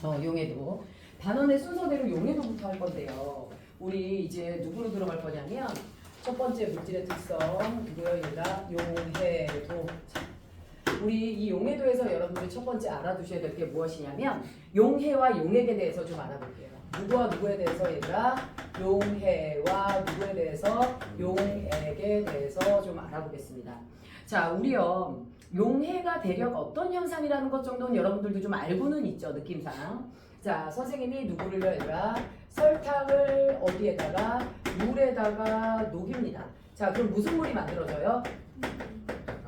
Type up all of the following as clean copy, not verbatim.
용해도. 단원의 순서대로 용해도부터 할 건데요. 우리 이제 누구로 들어갈 거냐면 첫 번째 물질의 특성 누구요? 얘가 용해도. 자, 우리 이 용해도에서 여러분들이 첫 번째 알아두셔야 될 게 무엇이냐면 용해와 용액에 대해서 좀 알아볼게요. 누구와 누구에 대해서 얘들아? 용해와 누구에 대해서? 용액에 대해서 좀 알아보겠습니다. 자, 우리요 용해가 대략 어떤 현상이라는 것 정도는 여러분들도 좀 알고는 있죠, 느낌상. 자, 선생님이 누구를요, 얘들아? 설탕을 어디에다가? 물에다가 녹입니다. 자, 그럼 무슨 물이 만들어져요?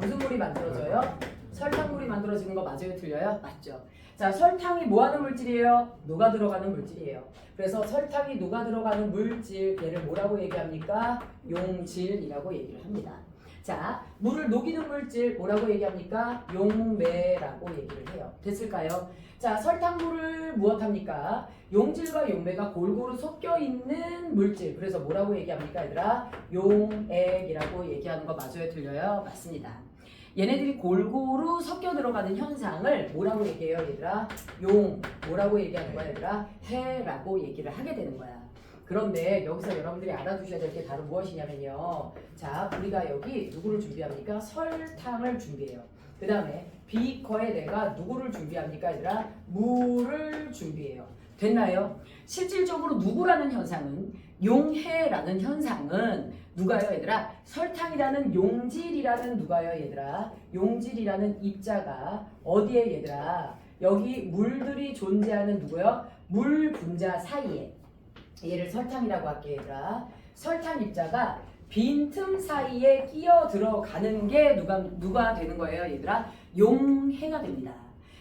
무슨 물이 만들어져요? 설탕물이 만들어지는 거 맞아요? 틀려요? 맞죠? 자, 설탕이 뭐 하는 물질이에요? 녹아 들어가는 물질이에요. 그래서 설탕이 녹아 들어가는 물질, 얘를 뭐라고 얘기합니까? 용질이라고 얘기를 합니다. 자, 물을 녹이는 물질 뭐라고 얘기합니까? 용매라고 얘기를 해요. 됐을까요? 자, 설탕물을 무엇합니까? 용질과 용매가 골고루 섞여 있는 물질. 그래서 뭐라고 얘기합니까, 얘들아? 용액이라고 얘기하는 거 맞아요? 틀려요? 맞습니다. 얘네들이 골고루 섞여 들어가는 현상을 뭐라고 얘기해요, 얘들아? 뭐라고 얘기하는 거야, 얘들아? 해라고 얘기를 하게 되는 거야. 그런데 여기서 여러분들이 알아두셔야 될 게 다른 무엇이냐면요. 자, 우리가 여기 누구를 준비합니까? 설탕을 준비해요. 그 다음에 비커에 내가 누구를 준비합니까, 얘들아? 물을 준비해요. 됐나요? 실질적으로 누구라는 현상은, 용해라는 현상은 누가요, 얘들아? 설탕이라는 용질이라는 누가요, 얘들아? 용질이라는 입자가 어디에, 얘들아? 여기 물들이 존재하는 누구요? 물 분자 사이에, 얘를 설탕이라고 할게, 얘들아. 설탕 입자가 빈틈 사이에 끼어 들어가는 게 누가 되는 거예요, 얘들아? 용해가 됩니다.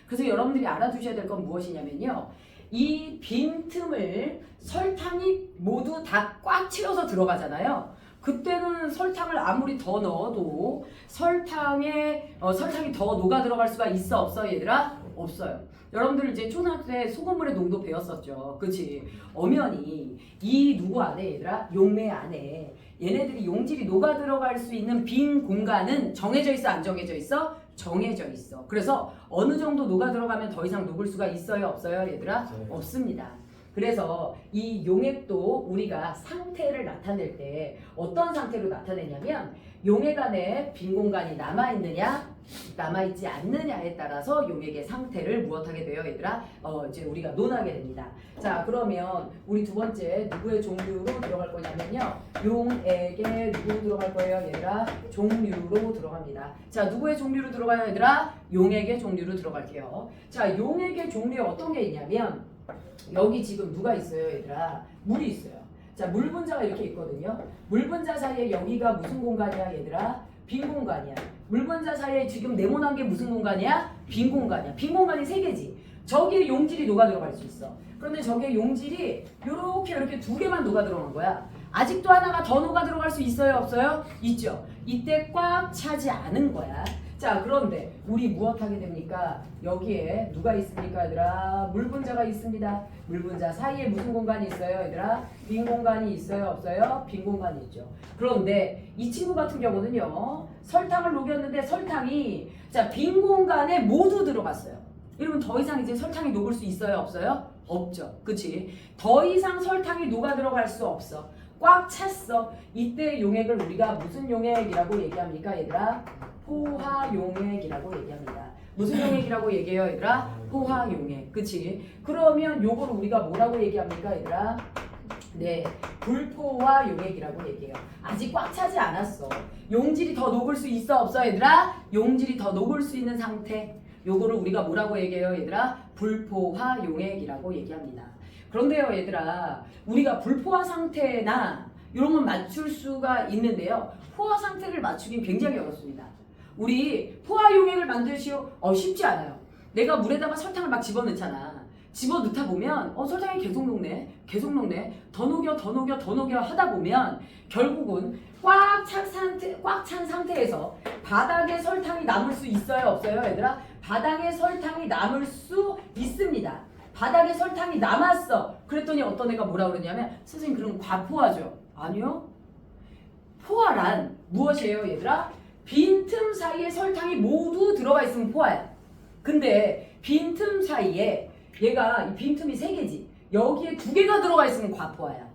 그래서 여러분들이 알아두셔야 될 건 무엇이냐면요. 이 빈틈을 설탕이 모두 다 꽉 채워서 들어가잖아요. 그때는 설탕을 아무리 더 넣어도 설탕이 더 녹아 들어갈 수가 있어, 없어, 얘들아? 없어요. 여러분들 이제 초등학교 때 소금물의 농도 배웠었죠. 그치? 엄연히 이 누구 안에, 얘들아? 용매 안에 얘네들이 용질이 녹아 들어갈 수 있는 빈 공간은 정해져 있어, 안 정해져 있어? 정해져 있어. 그래서 어느 정도 녹아 들어가면 더 이상 녹을 수가 있어요, 없어요, 얘들아? 네. 없습니다. 그래서 이 용액도 우리가 상태를 나타낼 때 어떤 상태로 나타내냐면 용액 안에 빈 공간이 남아있느냐 남아있지 않느냐에 따라서 용액의 상태를 무엇하게 돼요, 얘들아? 이제 우리가 논하게 됩니다. 자, 그러면 우리 두 번째 누구의 종류로 들어갈 거냐면요. 용액에 누구 들어갈 거예요, 얘들아? 종류로 들어갑니다. 자, 누구의 종류로 들어가요, 얘들아? 용액의 종류로 들어갈게요. 자, 용액의 종류에 어떤 게 있냐면 여기 지금 누가 있어요, 얘들아? 물이 있어요. 자, 물 분자가 이렇게 있거든요. 물 분자 사이에 여기가 무슨 공간이야, 얘들아? 빈 공간이야. 물 분자 사이에 지금 네모난 게 무슨 공간이야? 빈 공간이야. 빈 공간이 세 개지. 저기에 용질이 녹아 들어갈 수 있어. 그런데 저기에 용질이 이렇게 두 개만 녹아 들어간 거야. 아직도 하나가 더 녹아 들어갈 수 있어요, 없어요? 있죠. 이때 꽉 차지 않은 거야. 자, 그런데 우리 무엇하게 됩니까? 여기에 누가 있습니까, 얘들아? 물 분자가 있습니다. 물 분자 사이에 무슨 공간이 있어요, 얘들아? 빈 공간이 있어요, 없어요? 빈 공간이 있죠. 그런데 이 친구 같은 경우는요, 설탕을 녹였는데 설탕이 빈 공간에 모두 들어갔어요. 이러면 더 이상 이제 설탕이 녹을 수 있어요, 없어요? 없죠. 그치? 더 이상 설탕이 녹아 들어갈 수 없어. 꽉 찼어. 이때 용액을 우리가 무슨 용액이라고 얘기합니까, 얘들아? 포화용액이라고 얘기합니다. 무슨 용액이라고 얘기해요, 얘들아? 포화용액. 그치? 그러면 요거를 우리가 뭐라고 얘기합니까, 얘들아? 네, 불포화 용액이라고 얘기해요. 아직 꽉 차지 않았어. 용질이 더 녹을 수 있어, 없어, 얘들아? 용질이 더 녹을 수 있는 상태. 요거를 우리가 뭐라고 얘기해요, 얘들아? 불포화 용액이라고 얘기합니다. 그런데요, 얘들아, 우리가 불포화 상태나 이런 건 맞출 수가 있는데요. 포화 상태를 맞추긴 굉장히 어렵습니다. 우리 포화 용액을 만드시오. 쉽지 않아요. 내가 물에다가 설탕을 막 집어넣잖아. 집어넣다 보면 설탕이 계속 녹네. 계속 녹네. 더 녹여 하다 보면 결국은 꽉 찬 상태에서 바닥에 설탕이 남을 수 있어요, 없어요, 얘들아? 바닥에 설탕이 남을 수 있습니다. 바닥에 설탕이 남았어. 그랬더니 어떤 애가 뭐라 그러냐면 선생님 그럼 과포화죠. 아니요. 포화란 무엇이에요, 얘들아? 빈틈 사이에 설탕이 모두 들어가 있으면 포화야. 근데 빈틈 사이에 얘가 이 빈틈이 3개지. 여기에 2개가 들어가 있으면 과포화야.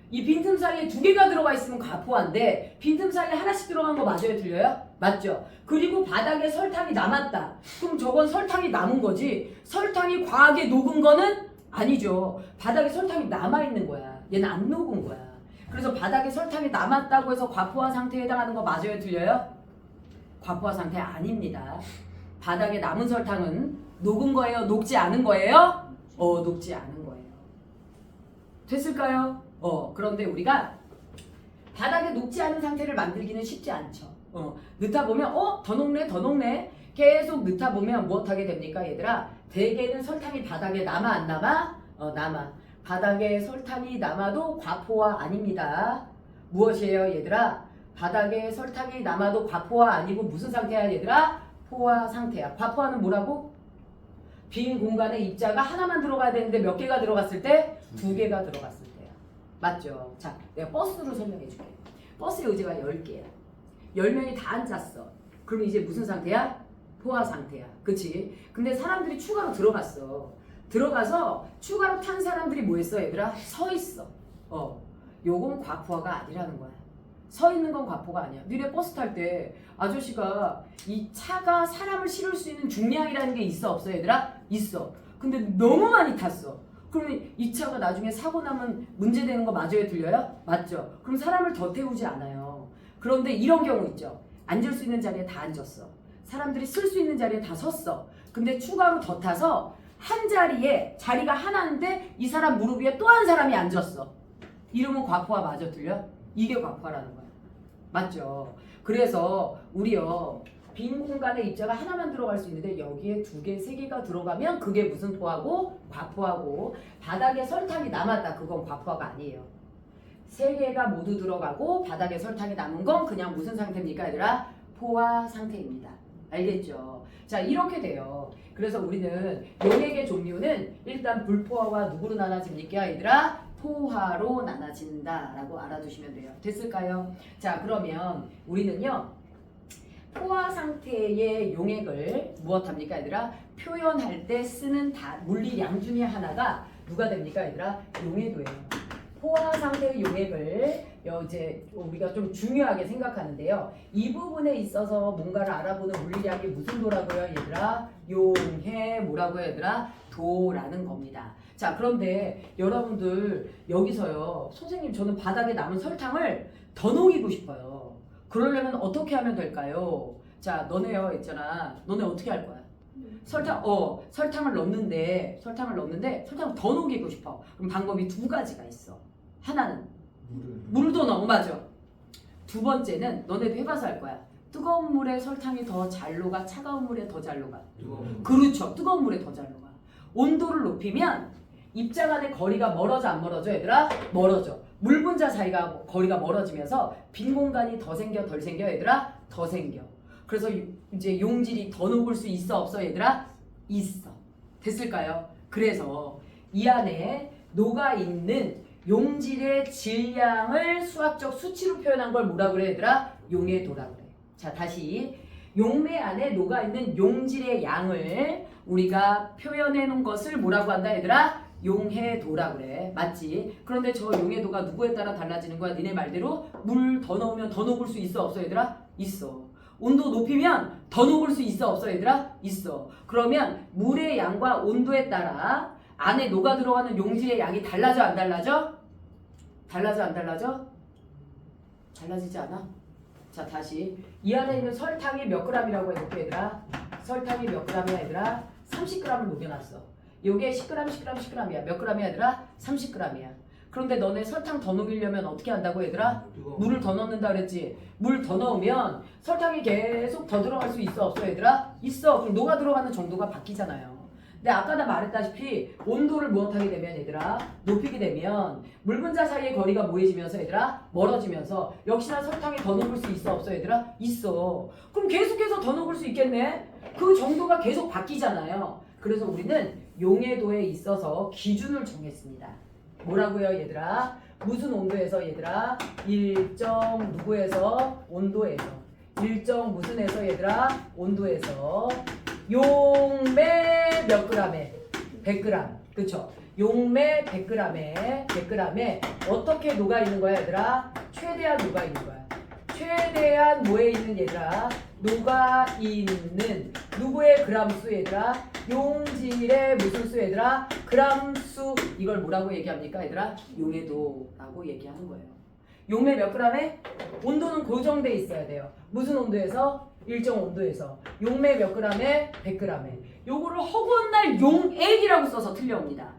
이 빈틈 사이에 2개가 들어가 있으면 과포화인데 빈틈 사이에 하나씩 들어간 거 맞아요? 틀려요? 맞죠? 그리고 바닥에 설탕이 남았다. 그럼 저건 설탕이 남은 거지. 설탕이 과하게 녹은 거는 아니죠. 바닥에 설탕이 남아있는 거야. 얘는 안 녹은 거야. 그래서 바닥에 설탕이 남았다고 해서 과포화 상태에 해당하는 거 맞아요? 틀려요? 과포화 상태 아닙니다. 바닥에 남은 설탕은 녹은 거예요? 녹지 않은 거예요? 녹지 않은 거예요. 됐을까요? 그런데 우리가 바닥에 녹지 않은 상태를 만들기는 쉽지 않죠. 넣다 보면 더 녹네 더 녹네 계속 넣다 보면 무엇하게 됩니까 얘들아? 대개는 설탕이 바닥에 남아 안 남아? 남아. 바닥에 설탕이 남아도 과포화 아닙니다. 무엇이에요 얘들아? 바닥에 설탕이 남아도 과포화 아니고 무슨 상태야 얘들아? 포화 상태야. 과포화는 뭐라고? 빈 공간에 입자가 하나만 들어가야 되는데 몇 개가 들어갔을 때? 2개가 들어갔을 때야. 맞죠? 자, 내가 버스로 설명해 줄게. 버스의 의자가 10개야. 10명이 다 앉았어. 그럼 이제 무슨 상태야? 포화 상태야. 그치? 근데 사람들이 추가로 들어갔어. 들어가서 추가로 탄 사람들이 뭐 했어 얘들아? 서 있어. 요건 과포화가 아니라는 거야. 서 있는 건 과포가 아니야. 니네 버스 탈 때 아저씨가 이 차가 사람을 실을 수 있는 중량이라는 게 있어 없어 얘들아? 있어. 근데 너무 많이 탔어. 그러면 이 차가 나중에 사고 나면 문제되는 거 맞아요? 들려요? 맞죠? 그럼 사람을 더 태우지 않아요. 그런데 이런 경우 있죠. 앉을 수 있는 자리에 다 앉았어. 사람들이 쓸 수 있는 자리에 다 섰어. 근데 추가로 더 타서 한 자리에 자리가 하나인데 이 사람 무릎 위에 또 한 사람이 앉았어. 이러면 과포화 맞아? 들려? 이게 과포화라는 거야. 맞죠? 그래서 우리요 빈 공간에 입자가 하나만 들어갈 수 있는데 여기에 2개, 3개가 들어가면 그게 무슨 포화고? 과포화고. 바닥에 설탕이 남았다. 그건 과포화가 아니에요. 3개가 모두 들어가고 바닥에 설탕이 남은 건 그냥 무슨 상태입니까 얘들아? 포화 상태입니다. 알겠죠? 자 이렇게 돼요. 그래서 우리는 용액의 종류는 일단 불포화와 누구로 나눠집니까 얘들아? 포화로 나눠진다 라고 알아두시면 돼요. 됐을까요? 자 그러면 우리는요 포화 상태의 용액을 무엇합니까 얘들아? 표현할 때 쓰는 물리량 중에 하나가 누가 됩니까 얘들아? 용해도예요. 포화 상태의 용액을 이제 우리가 좀 중요하게 생각하는데요. 이 부분에 있어서 뭔가를 알아보는 물리량이 무슨 도라고요 얘들아? 용해 뭐라고요 얘들아? 도라는 겁니다. 자 그런데 여러분들 여기서요 선생님 저는 바닥에 남은 설탕을 더 녹이고 싶어요. 그러려면 어떻게 하면 될까요? 자 너네요 있잖아. 너네 어떻게 할 거야? 설탕을 넣는데 설탕을 더 녹이고 싶어. 그럼 방법이 2가지가 있어. 하나는 물을 더 넣어. 맞아. 2번째는 너네도 해봐서 할 거야. 뜨거운 물에 설탕이 더 잘 녹아? 차가운 물에 더 잘 녹아? 그렇죠. 뜨거운 물에 더 잘 녹아. 온도를 높이면 입자 간의 거리가 멀어져 안 멀어져 얘들아? 멀어져. 물 분자 사이가 거리가 멀어지면서 빈 공간이 더 생겨 덜 생겨 얘들아? 더 생겨. 그래서 이제 용질이 더 녹을 수 있어 없어 얘들아? 있어. 됐을까요? 그래서 이 안에 녹아있는 용질의 질량을 수학적 수치로 표현한 걸 뭐라 그래 얘들아? 용해도라 그래. 자 다시 용매 안에 녹아있는 용질의 양을 우리가 표현해 놓은 것을 뭐라고 한다 얘들아? 용해도라 그래. 맞지? 그런데 저 용해도가 누구에 따라 달라지는 거야? 니네 말대로 물 더 넣으면 더 녹을 수 있어 없어 얘들아? 있어. 온도 높이면 더 녹을 수 있어 없어 얘들아? 있어. 그러면 물의 양과 온도에 따라 안에 녹아 들어가는 용질의 양이 달라져 안 달라져? 달라져 안 달라져? 달라지지 않아? 자 다시 이 안에 있는 설탕이 몇 g이라고 해볼게 얘들아? 설탕이 몇 g이야 얘들아? 30g을 녹여놨어. 요게 10g이야. 몇 g이야 얘들아? 30g이야. 그런데 너네 설탕 더 녹이려면 어떻게 한다고 얘들아? 물을 더 넣는다 그랬지? 물 더 넣으면 설탕이 계속 더 들어갈 수 있어 없어 얘들아? 있어. 그럼 녹아 들어가는 정도가 바뀌잖아요. 근데 아까 나 말했다시피 온도를 무엇하게 되면 얘들아? 높이게 되면 물 분자 사이의 거리가 뭐해지면서 얘들아? 멀어지면서 역시나 설탕이 더 녹을 수 있어 없어 얘들아? 있어. 그럼 계속해서 더 녹을 수 있겠네? 그 정도가 계속 바뀌잖아요. 그래서 우리는 용해도에 있어서 기준을 정했습니다. 뭐라고요 얘들아? 무슨 온도에서 얘들아? 일정 누구에서? 온도에서. 일정 무슨에서 얘들아? 온도에서. 용매 몇 g에? 100g. 그쵸? 용매 100g에 어떻게 녹아 있는 거야, 얘들아? 최대한 녹아 있는 거야. 최대한 뭐에 있는 얘들아? 녹아 있는 누구의 그람수 얘들아? 용질의 무슨 수 얘들아? 그람수. 이걸 뭐라고 얘기합니까, 얘들아? 용해도라고 얘기하는 거예요. 용매 몇 g에? 온도는 고정돼 있어야 돼요. 무슨 온도에서? 일정 온도에서. 용매 몇 g에? 100g에. 요거를 허구한 용액이라고 써서 틀려옵니다.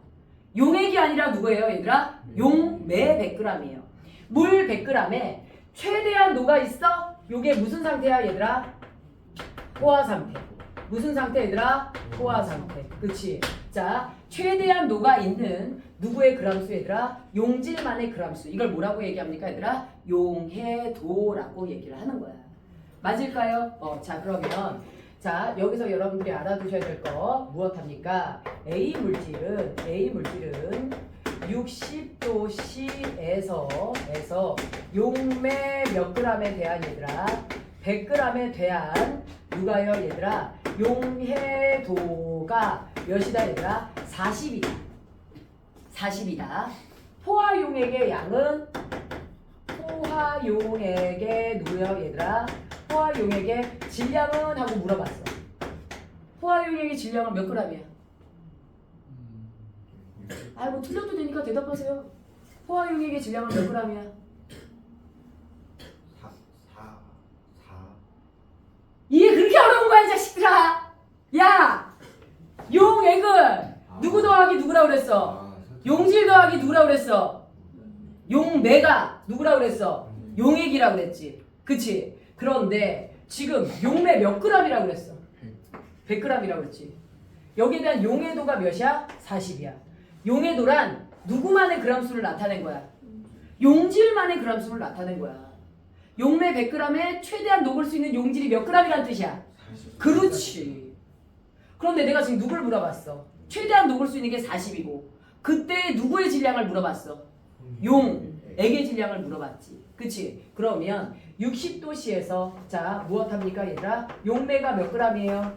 용액이 아니라 누구예요, 얘들아? 용매 100g이에요. 물 100g에 최대한 녹아 있어? 요게 무슨 상태야, 얘들아? 포화 상태. 무슨 상태, 얘들아? 포화 상태. 그치? 자, 최대한 녹아 있는 누구의 그람수, 얘들아? 용질만의 그람수. 이걸 뭐라고 얘기합니까, 얘들아? 용해도라고 얘기를 하는 거야. 맞을까요? 자, 그러면 자, 여기서 여러분들이 알아두셔야 될 거 무엇합니까? A 물질은 60도 C에서 용매 몇 g에 대한 얘들아 100g에 대한 누가요, 얘들아? 용해도가 몇이다, 얘들아? 40이다. 포화용액의 양은 포화용액의 누구요, 얘들아? 포화용액의 질량은? 하고 물어봤어. 포화용액의 질량은 몇 g이야? 아이고 틀려도 되니까 대답하세요. 포화용액의 질량은 몇 g이야? 4. 이게 그렇게 어려운 거야, 이 자식들아. 야, 용액은 누구 더하기 누구라고 그랬어? 용질 더하기 누구라고 그랬어? 용매가 누구라고 그랬어? 용액이라고 그랬지. 그치? 그런데 지금 용매 몇 g이라고 그랬어? 100g이라고 그랬지. 여기에 대한 용해도가 몇이야? 40이야. 용해도란 누구만의 그람수를 나타낸 거야? 용질만의 그람수를 나타낸 거야. 용매 100g에 최대한 녹을 수 있는 용질이 몇 g이란 뜻이야? 그렇지. 그런데 내가 지금 누굴 물어봤어? 최대한 녹을 수 있는 게 40이고 그때 누구의 질량을 물어봤어? 용액의 질량을 물어봤지. 그치? 그러면 60도씨에서 자 무엇합니까, 얘들아? 용매가 몇 g이에요?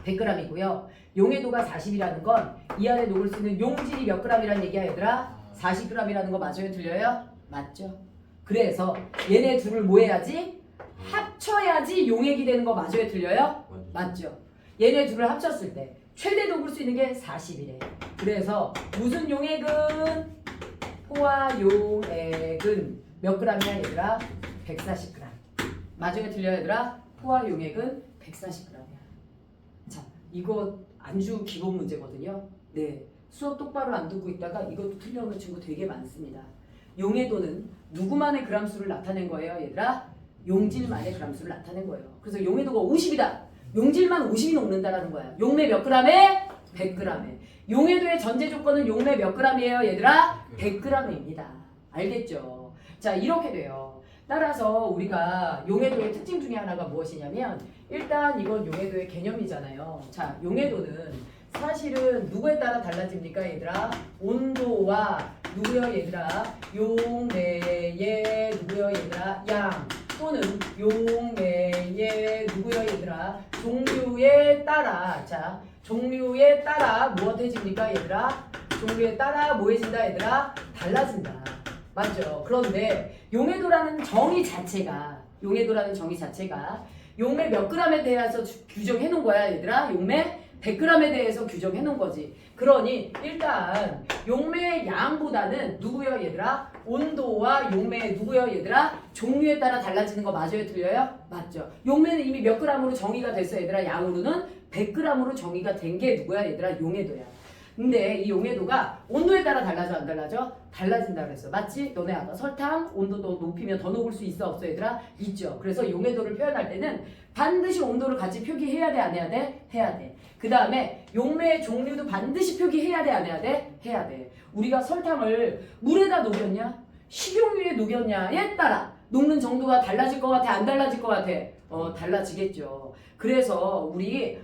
100g이고요. 용해도가 40이라는 건 이 안에 녹을 수 있는 용질이 몇 g이라는 얘기야, 얘들아? 40g이라는 거 맞아요, 틀려요? 맞죠? 그래서 얘네 둘을 뭐 해야지? 합쳐야지 용액이 되는 거 맞아요, 틀려요? 맞죠? 얘네 둘을 합쳤을 때 최대 녹을 수 있는 게 40이래. 그래서 무슨 용액은? 포화용액은 몇 g이야, 얘들아? 140g. 맞아요, 틀려요, 얘들아? 포화용액은 140g이야. 자, 이거 안주 기본 문제거든요. 네, 수업 똑바로 안 듣고 있다가 이것도 틀려오는 친구 되게 많습니다. 용해도는 누구만의 그람수를 나타낸 거예요, 얘들아? 용질만의 그람수를 나타낸 거예요. 그래서 용해도가 50이다. 용질만 50이 녹는다라는 거야. 용매 몇 g에? 100g에. 용해도의 전제 조건은 용매 몇 g이에요, 얘들아? 100g입니다. 알겠죠? 자, 이렇게 돼요. 따라서 우리가 용해도의 특징 중에 하나가 무엇이냐면 일단 이건 용해도의 개념이잖아요. 자, 용해도는 사실은 누구에 따라 달라집니까, 얘들아? 온도와 누구요, 얘들아? 용매의 누구요, 얘들아? 양 또는 용매의 누구요, 얘들아? 종류에 따라. 자, 종류에 따라 무엇해집니까, 얘들아? 종류에 따라 뭐해진다, 얘들아? 달라진다. 맞죠? 그런데 용해도라는 정의 자체가 용매 몇 g에 대해서 규정해 놓은 거야, 얘들아? 용매 100g에 대해서 규정해 놓은 거지. 그러니 일단 용매의 양보다는 누구요, 얘들아? 온도와 용매의 누구요, 얘들아? 종류에 따라 달라지는 거 맞아요, 틀려요? 맞죠? 용매는 이미 몇 g으로 정의가 됐어, 얘들아. 양으로는 100g으로 정의가 된 게 누구야, 얘들아? 용해도야. 근데 이 용해도가 온도에 따라 달라져, 안 달라져? 달라진다 그랬어. 맞지? 너네 아까 설탕 온도도 높이면 더 녹을 수 있어, 없어, 얘들아? 있죠. 그래서 용해도를 표현할 때는 반드시 온도를 같이 표기해야 돼, 안 해야 돼? 해야 돼. 그 다음에 용매의 종류도 반드시 표기해야 돼, 안 해야 돼? 해야 돼. 우리가 설탕을 물에다 녹였냐? 식용유에 녹였냐에 따라 녹는 정도가 달라질 것 같아, 안 달라질 것 같아? 달라지겠죠. 그래서 우리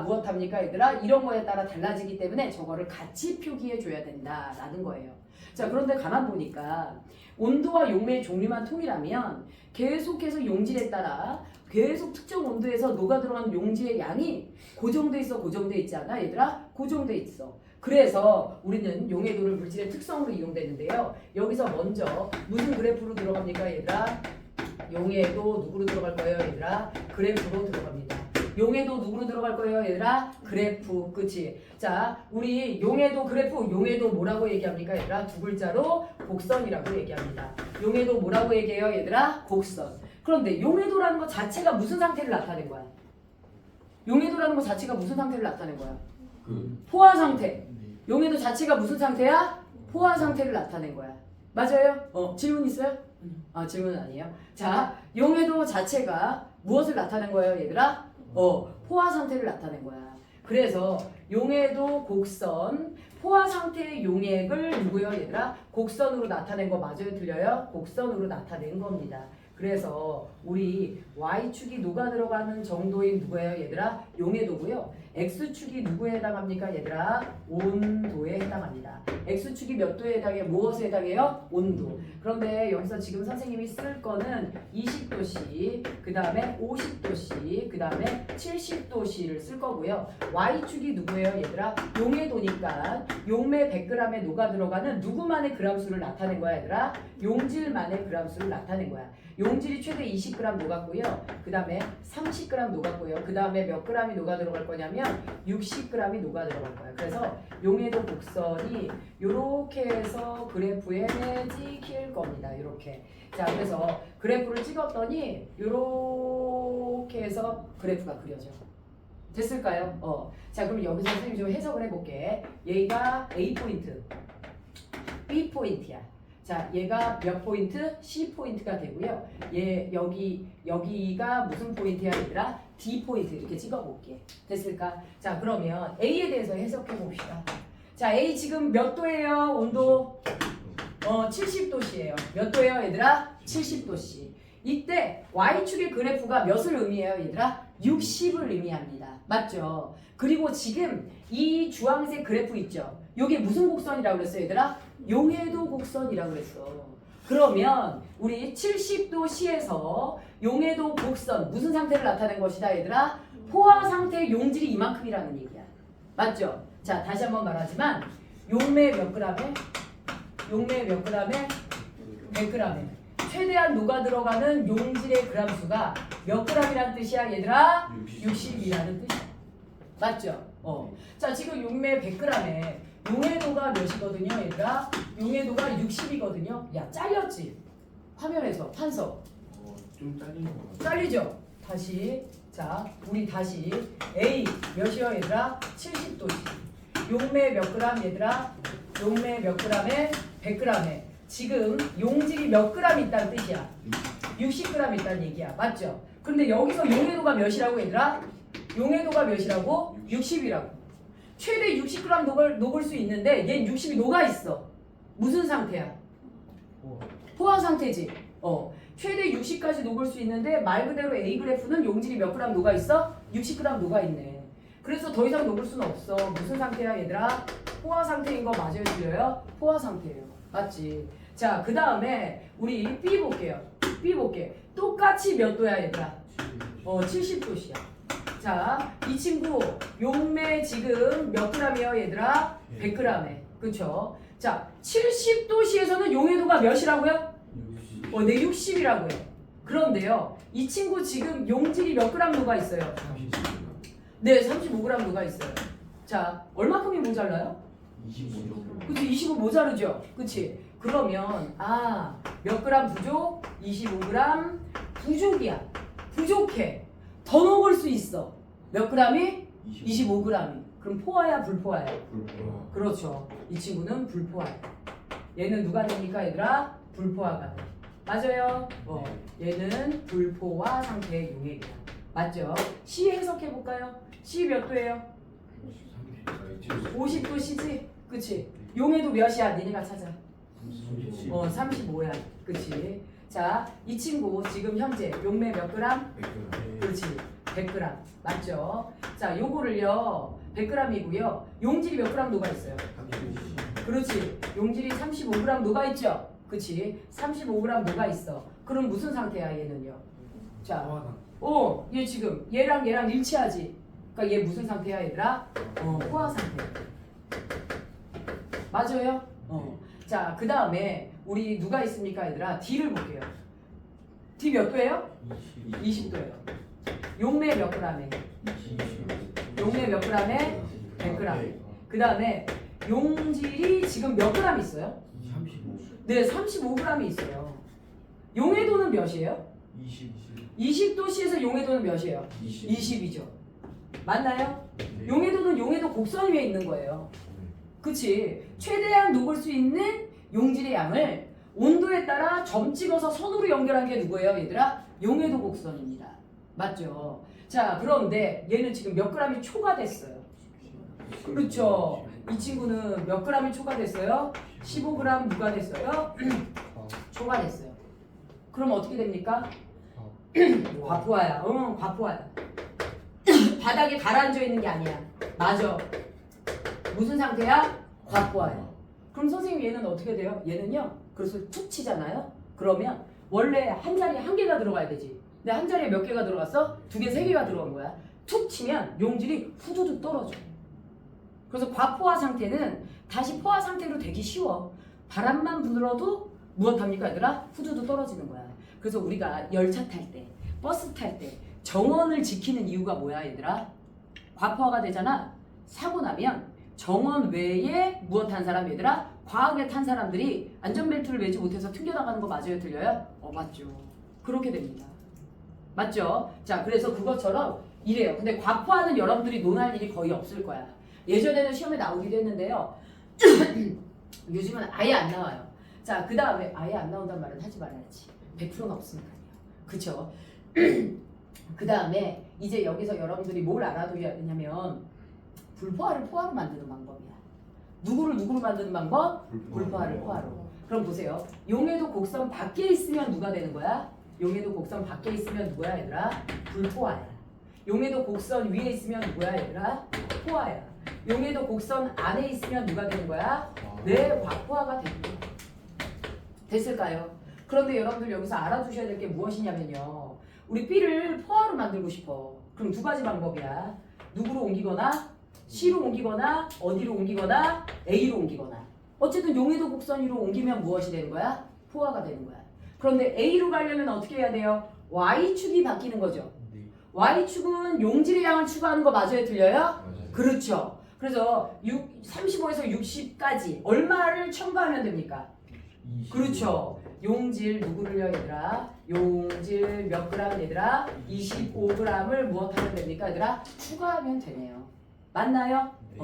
무엇합니까, 얘들아? 이런 거에 따라 달라지기 때문에 저거를 같이 표기해 줘야 된다라는 거예요. 자, 그런데 가만 보니까 온도와 용매의 종류만 통일하면 계속해서 용질에 따라 계속 특정 온도에서 녹아 들어가는 용질의 양이 고정돼 있어, 고정돼 있지 않아, 얘들아? 고정돼 있어. 그래서 우리는 용해도를 물질의 특성으로 이용되는데요. 여기서 먼저 무슨 그래프로 들어갑니까 얘들아? 용해도 누구로 들어갈 거예요 얘들아? 그래프로 들어갑니다. 용해도 누구로 들어갈 거예요 얘들아? 그래프. 그치? 자, 우리 용해도 그래프, 용해도 뭐라고 얘기합니까 얘들아? 두 글자로 곡선이라고 얘기합니다. 용해도 뭐라고 얘기해요 얘들아? 곡선. 그런데 용해도라는 것 자체가 무슨 상태를 나타낸 거야? 용해도라는 것 자체가 무슨 상태를 나타낸 거야? 포화 상태. 용해도 자체가 무슨 상태야? 포화 상태를 나타낸 거야. 맞아요? 질문 있어요? 아, 질문은 아니에요. 자, 용해도 자체가 무엇을 나타낸 거예요, 얘들아? 포화 상태를 나타낸 거야. 그래서 용해도 곡선, 포화 상태의 용액을 누구요, 얘들아? 곡선으로 나타낸 거 맞아요, 틀려요? 곡선으로 나타낸 겁니다. 그래서 우리 Y축이 녹아 들어가는 정도인 누구예요 얘들아? 용해도고요. X축이 누구에 해당합니까 얘들아? 온도에 해당합니다. X축이 몇 도에 해당해요? 무엇에 해당해요? 온도. 그런데 여기서 지금 선생님이 쓸 거는 20도씨, 그 다음에 50도씨, 그 다음에 70도씨를 쓸 거고요. Y축이 누구예요 얘들아? 용해도니까 용매 100g에 녹아 들어가는 누구만의 그람수를 나타낸 거야 얘들아? 용질만의 그람수를 나타낸 거야. 용질이 최대 20g 녹았고요. 그 다음에 30g 녹았고요. 그 다음에 몇 g이 녹아 들어갈 거냐면 60g이 녹아 들어갈 거예요. 그래서 용해도 곡선이 이렇게 해서 그래프에 찍힐 겁니다. 이렇게. 자, 그래서 그래프를 찍었더니 이렇게 해서 그래프가 그려져. 됐을까요? 자, 그럼 여기서 선생님 좀 해석을 해볼게. 얘가 A 포인트, B 포인트야. 자, 얘가 몇 포인트? C 포인트가 되고요. 얘 여기가 무슨 포인트야 얘들아? D 포인트 이렇게 찍어볼게. 됐을까? 자, 그러면 A에 대해서 해석해 봅시다. 자, A 지금 몇 도예요? 온도 70도씨예요. 몇 도예요 얘들아? 70도씨. 이때 Y축의 그래프가 몇을 의미해요 얘들아? 60을 의미합니다. 맞죠? 그리고 지금 이 주황색 그래프 있죠? 요게 무슨 곡선이라고 그랬어 얘들아? 용해도 곡선이라고 그랬어. 그러면 우리 70도씨에서 용해도 곡선 무슨 상태를 나타낸 것이다 얘들아? 포화 상태의 용질이 이만큼이라는 얘기야. 맞죠? 자, 다시 한번 말하지만 용매 몇 g에? 용매 몇 g에? 100g에 최대한 녹아 들어가는 용질의 그람수가 몇 g이라는 뜻이야 얘들아? 60이라는 뜻이야. 맞죠? 자, 지금 용매 100g에 용해도가 몇이거든요 얘들아? 용해도가 60이거든요. 야, 잘렸지? 화면에서 판서 좀 잘린 것 같아. 잘리죠? 다시. 자, 우리 다시 A 몇이요 얘들아? 70도씨. 용매 몇 g 얘들아? 용매 몇 g에? 100g에 지금 용질이 몇 g 있다는 뜻이야? 60g 있다는 얘기야. 맞죠? 근데 여기서 용해도가 몇이라고 얘들아? 용해도가 몇이라고? 60이라고. 최대 60g 녹을 수 있는데 얘 60이 녹아 있어. 무슨 상태야? 포화 상태지. 최대 60까지 녹을 수 있는데 말 그대로 A 그래프는 용질이 몇 g 녹아 있어? 60g 녹아 있네. 그래서 더 이상 녹을 수는 없어. 무슨 상태야 얘들아? 포화 상태인 거 맞아요 틀려요? 포화 상태예요. 맞지? 자, 그 다음에 우리 B 볼게요. B 볼게. 똑같이 몇 도야 얘들아? 70도씨야. 자, 이 친구 용매 지금 몇 g이에요 얘들아? 100g에. 그쵸? 자, 70도씨에서는 용해도가 몇이라고요? 네, 60이라고요. 그런데요, 이 친구 지금 용질이 몇 g 녹아 있어요? 네, 35g 녹아 있어요. 자, 얼마큼이 모자라요? 25 정도. 그치, 25 모자르죠? 그치? 그러면 몇 g 부족? 25g 부족이야. 부족해. 더 녹을 수 있어. 몇 g이? 25g이. 그럼 포화야 불포화야? 불포화. 그렇죠. 이 친구는 불포화야. 얘는 누가 됩니까 얘들아? 불포화가 돼. 맞아요? 얘는 불포화 상태의 용액이야. 맞죠? C 해석해볼까요? C 몇 도예요? 50도씨지? 그치? 용해도 몇이야? 니네가 찾아. 35야. 그치? 자, 이 친구 지금 현재 용매 몇 g? 그렇지. 100g. 맞죠? 자, 요거를요. 100g이고요. 용질이 몇 g 녹아 있어요? 그렇지. 용질이 35g 녹아 있죠? 그치? 35g 녹아 있어. 그럼 무슨 상태야 얘는요? 자, 얘 지금 얘랑 일치하지? 그러니까 얘 무슨 상태야 얘들아? 포화 상태. 맞아요? 자, 그 다음에 우리 누가 있습니까, 얘들아? D를 볼게요. D 몇 도예요? 20도예요. 용매 몇 g에? 용매 몇 g에? 100g. 그 다음에 용질이 지금 몇 g 있어요? 35. 네, 35g이 있어요. 용해도는 몇이에요? 20도씨에서 용해도는 몇이에요? 20이죠. 맞나요? 용해도는 용해도 곡선 위에 있는 거예요. 그치? 최대한 녹을 수 있는 용질의 양을 온도에 따라 점 찍어서 선으로 연결한 게 누구예요, 얘들아? 용해도 곡선입니다. 맞죠? 자, 그런데 얘는 지금 몇 g이 초과됐어요. 그렇죠? 이 친구는 몇 g이 초과됐어요? 15g 누가 됐어요? 초과됐어요. 그럼 어떻게 됩니까? 과포화야. 응, 과포화야. 바닥에 가라앉아 있는 게 아니야. 맞아. 무슨 상태야? 과포화야. 그럼 선생님 얘는 어떻게 돼요? 얘는요. 그래서 툭 치잖아요. 그러면 원래 한 자리에 한 개가 들어가야 되지. 근데 한 자리에 몇 개가 들어갔어? 2개, 3개가 들어간 거야. 툭 치면 용질이 후두둑 떨어져. 그래서 과포화 상태는 다시 포화 상태로 되기 쉬워. 바람만 불어도 무엇합니까, 얘들아? 후두둑 떨어지는 거야. 그래서 우리가 열차 탈 때, 버스 탈 때 정원을 지키는 이유가 뭐야, 얘들아? 과포화가 되잖아. 사고 나면 정원 외에 무엇 한 사람, 얘들아? 과하게 탄 사람들이 안전벨트를 매지 못해서 튕겨나가는 거 맞아요, 틀려요? 맞죠. 그렇게 됩니다. 맞죠? 자, 그래서 그것처럼 이래요. 근데 과포화는 여러분들이 논할 일이 거의 없을 거야. 예전에는 시험에 나오기도 했는데요. 요즘은 아예 안 나와요. 자, 그 다음에 아예 안 나온다는 말은 하지 말아야지. 100%는 없으니까요. 그쵸? 그 다음에 이제 여기서 여러분들이 뭘 알아둬야 되냐면 불포화를 포화로 만드는 방법이야. 누구를 누구로 만드는 방법? 불포화를 포화로. 그럼 보세요. 용해도 곡선 밖에 있으면 누가 되는 거야? 용해도 곡선 밖에 있으면 누구야, 얘들아? 불포화야. 용해도 곡선 위에 있으면 누구야, 얘들아? 포화야. 용해도 곡선 안에 있으면 누가 되는 거야? 네, 과포화가 되는 거야. 됐을까요? 그런데 여러분들 여기서 알아두셔야 될 게 무엇이냐면요. 우리 B를 포화로 만들고 싶어. 그럼 두 가지 방법이야. 누구로 옮기거나 C로 옮기거나 어디로 옮기거나 A로 옮기거나. 어쨌든 용해도 곡선 위로 옮기면 무엇이 되는 거야? 포화가 되는 거야. 그런데 A로 가려면 어떻게 해야 돼요? Y축이 바뀌는 거죠. Y축은 용질의 양을 추구하는 거 맞아요, 틀려요? 맞아요. 그렇죠. 그래서 35에서 60까지 얼마를 첨가하면 됩니까? 20. 그렇죠. 용질 누구를요, 얘들아? 용질 몇 g, 얘들아? 25g을 무엇하면 됩니까, 얘들아? 추가하면 되네요. 맞나요? 네.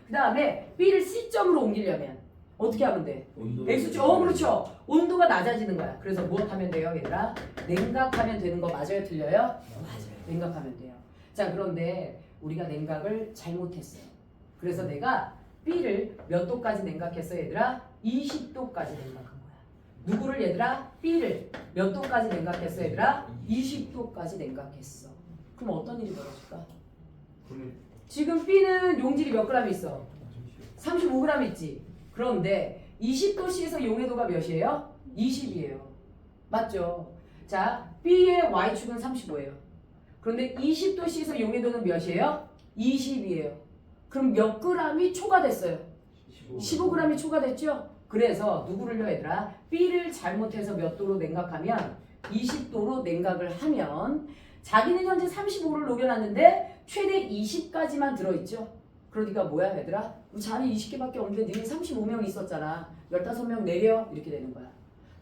그 다음에 B를 C점으로 옮기려면 어떻게 하면 돼? 온도. X점. 그렇죠. 온도가 낮아지는 거야. 그래서 무엇하면 돼요, 얘들아? 냉각하면 되는 거 맞아요, 틀려요? 맞아요. 냉각하면 돼요. 자, 그런데 우리가 냉각을 잘못했어요. 그래서 내가 B를 몇 도까지 냉각했어, 얘들아? 20도까지 냉각한 거야. 누구를, 얘들아? B를 몇 도까지 냉각했어, 얘들아? 20도까지 냉각했어. 그럼 어떤 일이 벌어질까? 지금 B는 용질이 몇 g 있어? 35g 있지. 그런데 20도씨에서 용해도가 몇이에요? 20이에요. 맞죠? 자, B의 Y축은 35예요. 그런데 20도씨에서 용해도는 몇이에요? 20이에요. 그럼 몇 g이 초과됐어요? 15g이 초과됐죠? 그래서 누구를요, 얘들아? B를 잘못해서 몇 도로 냉각하면 20도로 냉각을 하면 자기는 현재 35를 녹여놨는데 최대 20까지만 들어있죠? 그러니까 뭐야, 얘들아? 우리 자리 20개밖에 없는데 니네 35명 있었잖아. 15명 내려? 이렇게 되는 거야.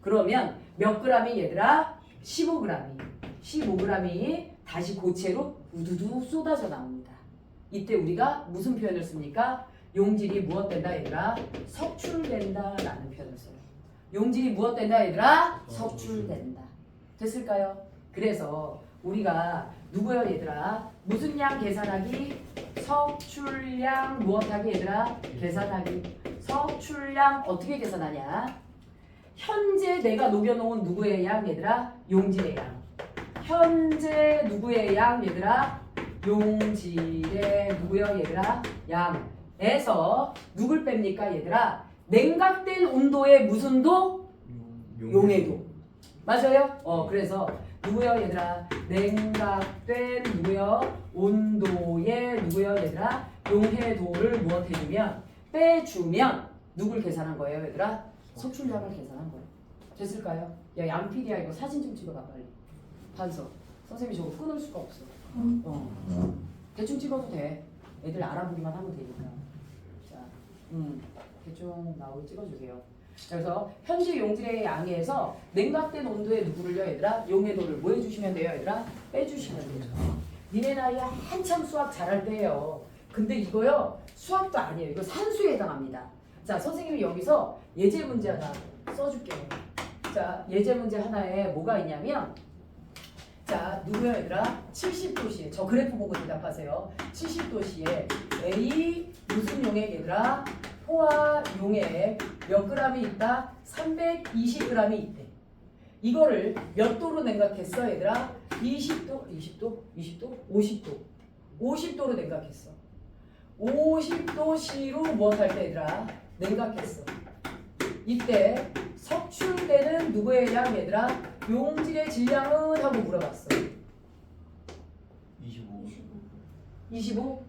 그러면 몇 g이, 얘들아? 15g이. 15g이 다시 고체로 우두두 쏟아져 나옵니다. 이때 우리가 무슨 표현을 씁니까? 용질이 무엇 된다, 얘들아? 석출된다 라는 표현을 써요. 용질이 무엇 된다, 얘들아? 석출된다. 됐을까요? 그래서 우리가 누구요, 얘들아? 무슨 양 계산하기? 석출량 무엇하기, 얘들아? 계산하기. 석출량 어떻게 계산하냐? 현재 내가 녹여놓은 누구의 양, 얘들아? 용질의 양. 현재 누구의 양, 얘들아? 용질의 누구요, 얘들아? 양에서 누굴 뺍니까, 얘들아? 냉각된 온도의 무슨 도? 용해도. 맞아요? 그래서 누구요, 얘들아? 냉각된 누구요? 온도의 누구요, 얘들아? 용해도를 무엇 해주면? 빼주면 누굴 계산한 거예요, 얘들아? 석출량을 계산한 거예요. 됐을까요? 야, 양PD야 이거 사진 좀 찍어봐 빨리. 반석. 선생님이 저거 끊을 수가 없어. 대충 찍어도 돼. 애들 알아보기만 하면 되니까. 자, 대충 나오게 찍어주세요. 그래서 현재 용질의 양에서 냉각된 온도의 누구를요, 얘들아? 용해도를 뭐 해주시면 돼요, 얘들아? 빼주시면 돼요. 니네 나이에 한참 수학 잘할 때예요. 근데 이거요, 수학도 아니에요. 이거 산수에 해당합니다. 자, 선생님이 여기서 예제 문제 하나 써줄게요. 자, 예제 문제 하나에 뭐가 있냐면, 자, 누구야 얘들아? 70도씨에 저 그래프 보고 대답하세요. 70도씨에 A 무슨 용액 얘들아? 포화 용액 몇 g이 있다? 320g이 있대. 이거를 몇 도로 냉각했어 얘들아? 20도? 50도? 50도로 냉각했어. 50도씨로 무엇할 때 얘들아? 냉각했어. 이때 석출되는 누구의 양 얘들아? 용질의 질량은? 하고 물어봤어. 25?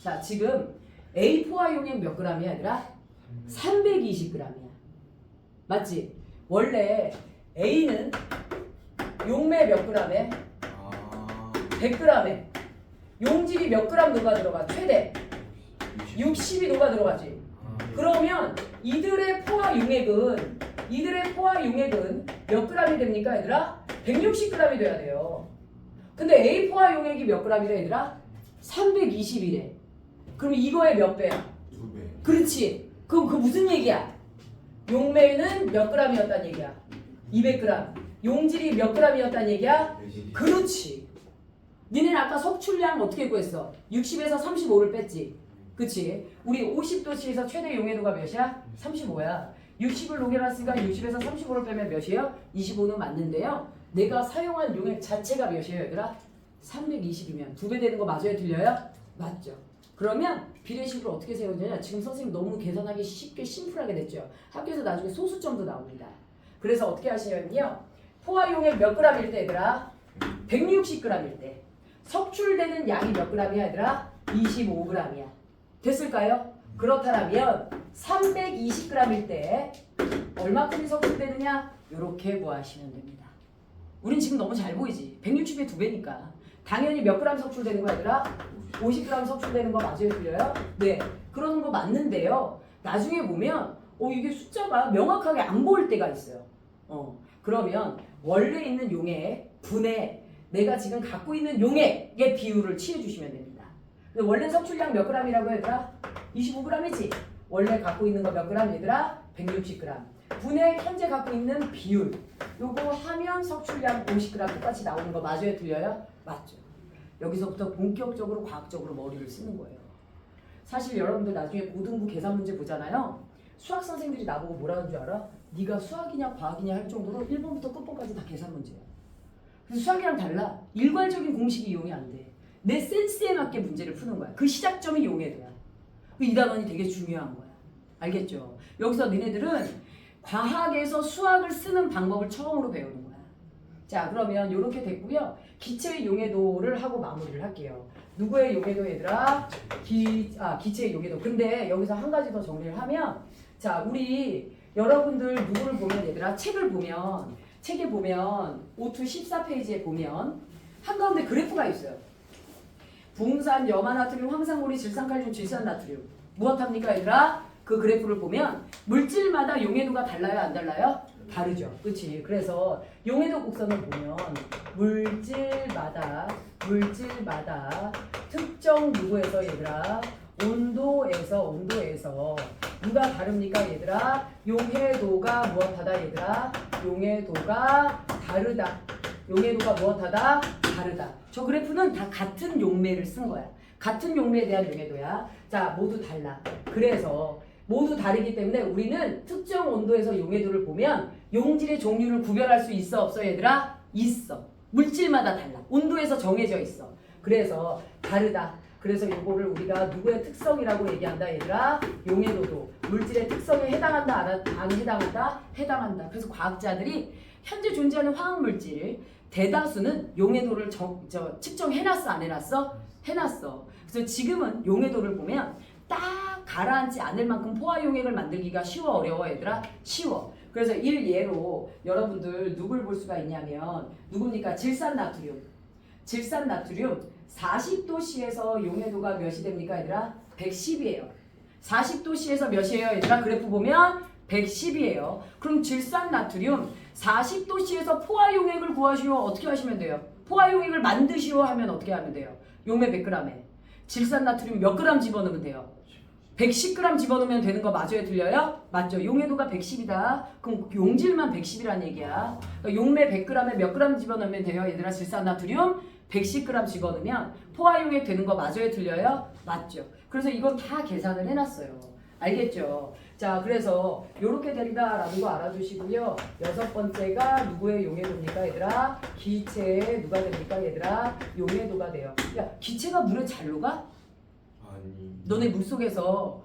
자, 지금 A4화 용액 몇 g이야 얘들아? 320g이야. 맞지? 원래 A는 용매 몇 g에? 100g에. 용질이 몇 g 녹아 들어가? 최대 60이 녹아 들어가지. 그러면 이들의 포화 용액은 몇 g이 됩니까 얘들아? 160g이 돼야 돼요. 근데 A 포화 용액이 몇 g이래 얘들아? 320이래. 그럼 이거의 몇 배야? 2배. 그렇지. 그럼 그 무슨 얘기야? 용매는 몇 g이었단 얘기야? 200g. 용질이 몇 g이었단 얘기야? 그렇지. 니네는 아까 석출량 어떻게 구했어? 60에서 35를 뺐지. 그치? 우리 50도씨에서 최대 용해도가 몇이야? 35야. 60을 녹여놨으니까 60에서 35를 빼면 몇이에요? 25는 맞는데요. 내가 사용한 용액 자체가 몇이에요, 얘들아? 320이면 2배 되는 거 맞아요? 틀려요? 맞죠. 그러면 비례식을 어떻게 세우느냐? 지금 선생님 너무 계산하기 쉽게 심플하게 됐죠. 학교에서 나중에 소수점도 나옵니다. 그래서 어떻게 하시냐면요. 포화 용액 몇 g일 때 얘들아? 160g일 때. 석출되는 양이 몇 g이야 얘들아? 25g이야. 됐을까요? 그렇다면 320g일 때 얼마큼이 석출되느냐? 이렇게 구하시면 됩니다. 우린 지금 너무 잘 보이지? 160의 2배니까. 당연히 몇 g 석출되는 거야 얘들아? 50g 석출되는 거 맞아요? 틀려요? 네. 그러는 거 맞는데요. 나중에 보면 이게 숫자가 명확하게 안 보일 때가 있어요. 그러면 원래 있는 용액 분의 내가 지금 갖고 있는 용액의 비율을 취해주시면 됩니다. 원래 석출량 몇 g이라고 얘들아? 25g이지? 원래 갖고 있는 거 몇 g 얘들아? 160g. 분의 현재 갖고 있는 비율. 요거 하면 석출량 50g 똑같이 나오는 거 맞아요? 틀려요? 맞죠. 여기서부터 본격적으로 과학적으로 머리를 쓰는 거예요. 사실 여러분들 나중에 고등부 계산 문제 보잖아요. 수학 선생님들이 나보고 뭐라는 줄 알아? 네가 수학이냐 과학이냐 할 정도로 1번부터 끝번까지 다 계산 문제야. 그래서 수학이랑 달라. 일괄적인 공식이 이용이 안 돼. 내 센스에 맞게 문제를 푸는 거야. 그 시작점이 용해도야. 이 단원이 되게 중요한 거야. 알겠죠? 여기서 니네들은 과학에서 수학을 쓰는 방법을 처음으로 배우는 거야. 자, 그러면 이렇게 됐고요. 기체의 용해도를 하고 마무리를 할게요. 누구의 용해도 얘들아? 기체의 용해도. 근데 여기서 한 가지 더 정리를 하면, 자, 우리 여러분들 누구를 보면 얘들아? 책에 보면 O2 14페이지에 보면 한가운데 그래프가 있어요. 붕산, 염화나트륨, 황산고리, 질산칼륨, 질산나트륨. 무엇합니까 얘들아? 그 그래프를 보면 물질마다 용해도가 달라요? 안 달라요? 다르죠. 그치? 그래서 용해도 곡선을 보면 물질마다 특정 누구에서 얘들아? 온도에서 누가 다릅니까 얘들아? 용해도가 무엇하다 얘들아? 용해도가 다르다. 용해도가 무엇하다? 다르다. 저 그래프는 다 같은 용매를 쓴 거야. 같은 용매에 대한 용해도야. 자, 모두 달라. 그래서 모두 다르기 때문에 우리는 특정 온도에서 용해도를 보면 용질의 종류를 구별할 수 있어 없어 얘들아? 있어. 물질마다 달라. 온도에서 정해져 있어. 그래서 다르다. 그래서 이거를 우리가 누구의 특성이라고 얘기한다 얘들아? 용해도도 물질의 특성에 해당한다 안 해당한다? 해당한다. 그래서 과학자들이 현재 존재하는 화학물질 대다수는 용해도를 측정해놨어 안 해놨어? 해놨어. 그래서 지금은 용해도를 보면 딱 가라앉지 않을 만큼 포화 용액을 만들기가 쉬워 어려워 얘들아? 쉬워. 그래서 일예로 여러분들 누굴 볼 수가 있냐면 누굽니까? 질산나트륨. 질산나트륨 40도씨에서 용해도가 몇이 됩니까 얘들아? 110이에요. 40도씨에서 몇이에요 얘들아? 그래프 보면 110이에요. 그럼 질산나트륨 40도씨에서 포화용액을 구하시오. 어떻게 하시면 돼요? 포화용액을 만드시오 하면 어떻게 하면 돼요? 용매 100g에 질산나트륨 몇 그램 집어넣으면 돼요? 110g 집어넣으면 되는 거 맞아요? 틀려요? 맞죠? 용해도가 110이다. 그럼 용질만 110이란 얘기야. 그러니까 용매 100g에 몇 그램 집어넣으면 돼요? 얘들아 질산나트륨 110g 집어넣으면 포화용액 되는 거 맞아요? 틀려요? 맞죠? 그래서 이건 다 계산을 해놨어요. 알겠죠? 자, 그래서 이렇게 된다라는 거 알아두시고요. 여섯 번째가 누구의 용해도입니까 얘들아? 기체의 누가 됩니까 얘들아? 용해도가 돼요. 야, 기체가 물에 잘 녹아? 아니. 너네 물속에서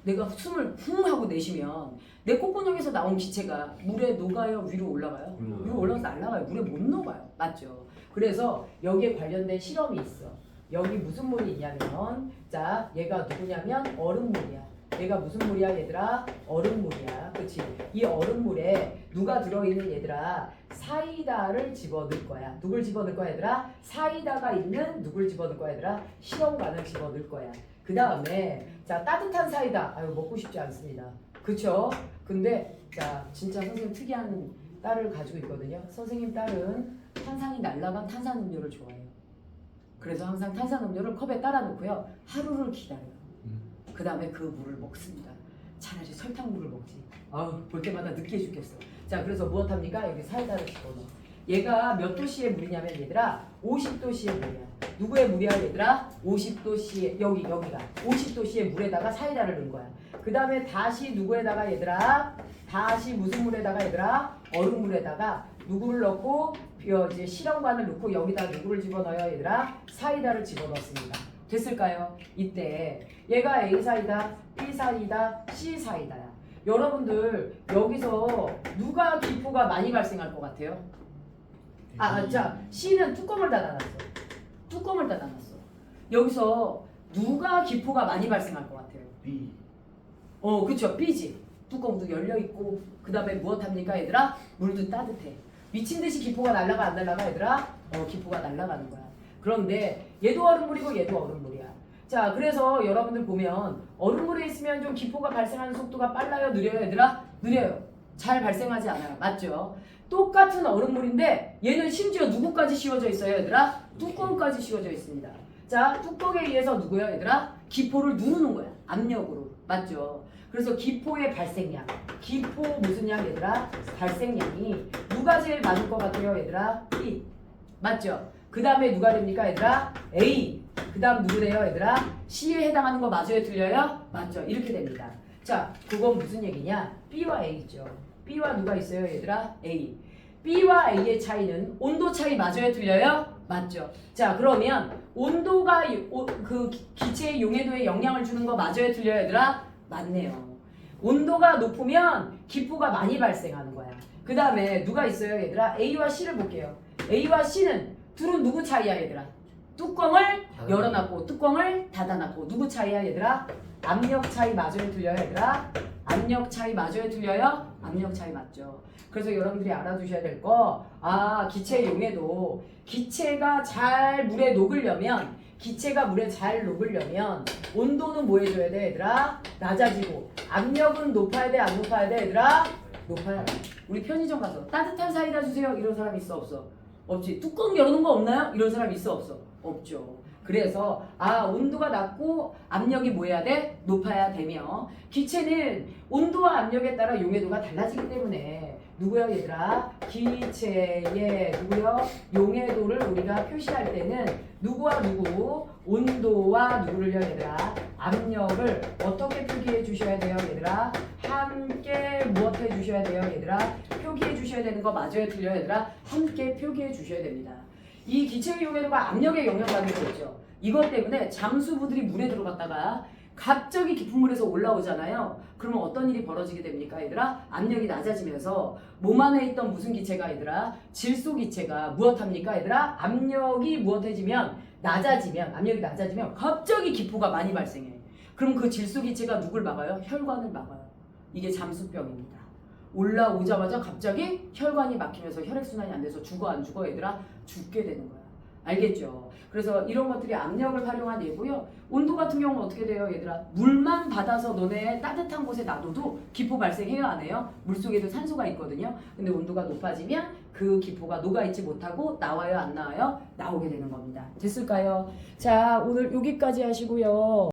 내가 숨을 쿵 하고 내쉬면 내 콧구멍에서 나온 기체가 물에 녹아요? 위로 올라가요? 위로 올라가서 날아가요. 물에 못 녹아요. 맞죠? 그래서 여기에 관련된 실험이 있어. 여기 무슨 물이 있냐면 자, 얘가 누구냐면 얼음물이야. 얘가 무슨 물이야 얘들아? 얼음물이야. 그치? 이 얼음물에 누가 들어있는 얘들아? 사이다를 집어넣을 거야. 누굴 집어넣을 거야 얘들아? 사이다가 있는 누굴 집어넣을 거야 얘들아? 실험관을 집어넣을 거야. 그 다음에 자, 따뜻한 사이다. 아유, 먹고 싶지 않습니다. 그쵸? 근데 자, 진짜 선생님 특이한 딸을 가지고 있거든요. 선생님 딸은 탄산이 날라간 탄산음료를 좋아해요. 그래서 항상 탄산음료를 컵에 따라 놓고요. 하루를 기다려요. 그 다음에 그 물을 먹습니다. 차라리 설탕물을 먹지. 아우, 볼 때마다 느끼해 죽겠어. 자, 그래서 무엇합니까? 여기 사이다를 집어넣어. 얘가 몇 도씨의 물이냐면 얘들아 50도씨의 물이야. 누구의 물이야 얘들아? 50도씨의 여기가 50도씨의 물에다가 사이다를 넣은 거야. 그 다음에 다시 누구에다가 얘들아? 다시 무슨 물에다가 얘들아? 얼음물에다가 누구를 넣고 이제 실험관을 넣고 여기다 누구를 집어넣어요 얘들아? 사이다를 집어넣습니다. 됐을까요? 이때 얘가 A 사이다, B 사이다, C 사이다야. 여러분들 여기서 누가 기포가 많이 발생할 것 같아요? 자, C는 뚜껑을 닫아놨어. 뚜껑을 닫아놨어. 여기서 누가 기포가 많이 발생할 것 같아요? B. 그쵸. B지. 뚜껑도 열려있고 그 다음에 무엇합니까 얘들아? 물도 따뜻해. 미친듯이 기포가 날아가 안 날아가 얘들아? 기포가 날아가는 거야. 그런데 얘도 얼음물이고 얘도 얼음물이야. 자, 그래서 여러분들 보면 얼음물에 있으면 좀 기포가 발생하는 속도가 빨라요? 느려요 얘들아? 느려요. 잘 발생하지 않아요. 맞죠? 똑같은 얼음물인데 얘는 심지어 누구까지 씌워져 있어요 얘들아? 뚜껑까지 씌워져 있습니다. 자, 뚜껑에 의해서 누구요 얘들아? 기포를 누르는 거야. 압력으로. 맞죠? 그래서 기포의 발생량. 기포 무슨 양 얘들아? 발생량이 누가 제일 많을 것 같아요 얘들아? B. 맞죠? 그 다음에 누가 됩니까 얘들아? A. 그 다음 누구래요 얘들아? C에 해당하는 거 맞아요 틀려요? 맞죠? 이렇게 됩니다. 자, 그건 무슨 얘기냐? B와 A죠. B와 누가 있어요 얘들아? A. B와 A의 차이는 온도 차이 맞아요 틀려요? 맞죠? 자, 그러면 온도가 그 기체의 용해도에 영향을 주는 거 맞아요 틀려요 얘들아? 맞네요. 온도가 높으면 기포가 많이 발생하는 거야. 그 다음에 누가 있어요 얘들아? A와 C를 볼게요. A와 C는 둘은 누구 차이야 얘들아? 뚜껑을 열어놨고 뚜껑을 닫아놨고 누구 차이야 얘들아? 압력 차이 맞아요 틀려요 얘들아? 압력 차이 맞아요 틀려요? 압력 차이 맞죠. 그래서 여러분들이 알아두셔야 될 거, 기체의 용해도 기체가 잘 물에 녹으려면 온도는 뭐 해줘야 돼 얘들아? 낮아지고 압력은 높아야 돼 안 높아야 돼 얘들아? 높아야 돼. 우리 편의점 가서 따뜻한 사이다 주세요 이런 사람 있어 없어? 없지. 뚜껑 열어놓은 거 없나요? 이런 사람 있어 없어? 없죠. 그래서 온도가 낮고 압력이 뭐 해야 돼? 높아야 되며 기체는 온도와 압력에 따라 용해도가 달라지기 때문에 누구요 얘들아? 기체의 누구요? 용해도를 우리가 표시할 때는 누구와 누구? 온도와 누구를요 얘들아? 압력을 어떻게 표기해 주셔야 돼요 얘들아? 함께 무엇 해 주셔야 돼요 얘들아? 표기해 주셔야 되는 거 맞아요 틀려요 얘들아? 함께 표기해 주셔야 됩니다. 이 기체의 용해도가 압력에 영향받는 거 있죠. 이것 때문에 잠수부들이 물에 들어갔다가 갑자기 깊은 물에서 올라오잖아요. 그러면 어떤 일이 벌어지게 됩니까 얘들아? 압력이 낮아지면서 몸 안에 있던 무슨 기체가 얘들아? 질소 기체가 무엇합니까 얘들아? 압력이 무엇해지면 압력이 낮아지면 갑자기 기포가 많이 발생해. 그럼 그 질소기체가 누굴 막아요? 혈관을 막아요. 이게 잠수병입니다. 올라오자마자 갑자기 혈관이 막히면서 혈액순환이 안 돼서 죽어 안 죽어 얘들아? 죽게 되는 거야. 알겠죠? 그래서 이런 것들이 압력을 활용한 예고요. 온도 같은 경우는 어떻게 돼요 얘들아? 물만 받아서 너네 따뜻한 곳에 놔둬도 기포 발생해요 안 해요? 물속에도 산소가 있거든요. 근데 온도가 높아지면 그 기포가 녹아있지 못하고 나와요 안 나와요? 나오게 되는 겁니다. 됐을까요? 자 오늘 여기까지 하시고요.